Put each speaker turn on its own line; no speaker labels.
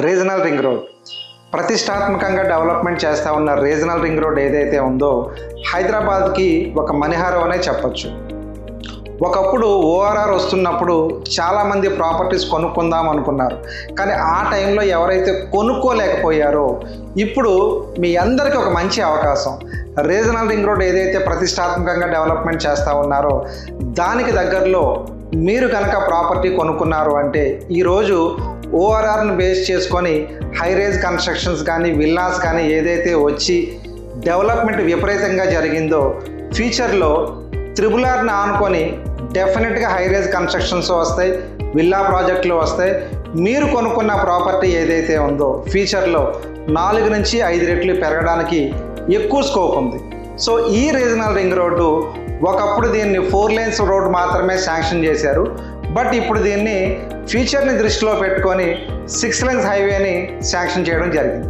Regional ring road ప్రతిష్టాత్మకంగా development చేస్తూ ఉన్న రీజనల్ రింగ్ రోడ్ ఏదైతే ఉందో హైదరాబాద్కి ఒక మణిహారం అనే చెప్పచ్చు. ఒకప్పుడు ఓఆర్ఆర్ వస్తున్నప్పుడు చాలామంది ప్రాపర్టీస్ కొనుక్కుందాం అనుకున్నారు, కానీ ఆ టైంలో ఎవరైతే కొనుక్కోలేకపోయారో ఇప్పుడు మీ అందరికీ ఒక మంచి అవకాశం. రీజనల్ రింగ్ రోడ్ ఏదైతే ప్రతిష్టాత్మకంగా డెవలప్మెంట్ చేస్తూ ఉన్నారో దానికి దగ్గరలో మీరు కనుక ప్రాపర్టీ కొనుక్కున్నారు అంటే ఈరోజు ఓఆర్ఆర్ను బేస్ చేసుకొని హైరేజ్ కన్స్ట్రక్షన్స్ కానీ విల్లాస్ కానీ ఏదైతే వచ్చి డెవలప్మెంట్ విపరీతంగా జరిగిందో ఫ్యూచర్లో త్రిబుల్-ఆర్ని ఆనుకొని డెఫినెట్గా హైరేజ్ కన్స్ట్రక్షన్స్ వస్తాయి, విల్లా ప్రాజెక్టులు వస్తాయి. మీరు కొనుక్కున్న ప్రాపర్టీ ఏదైతే ఉందో ఫ్యూచర్లో 4 నుంచి 5 రెట్లు పెరగడానికి ఎక్కువ స్కోప్ ఉంది. సో ఈ రీజనల్ రింగ్ రోడ్డు ఒకప్పుడు దీన్ని 4 లేన్స్ రోడ్ మాత్రమే శాంక్షన్ చేశారు, బట్ ఇప్పుడు దీన్ని ఫ్యూచర్ని దృష్టిలో పెట్టుకొని 6 లేన్స్ హైవేని శాంక్షన్ చేయడం జరిగింది.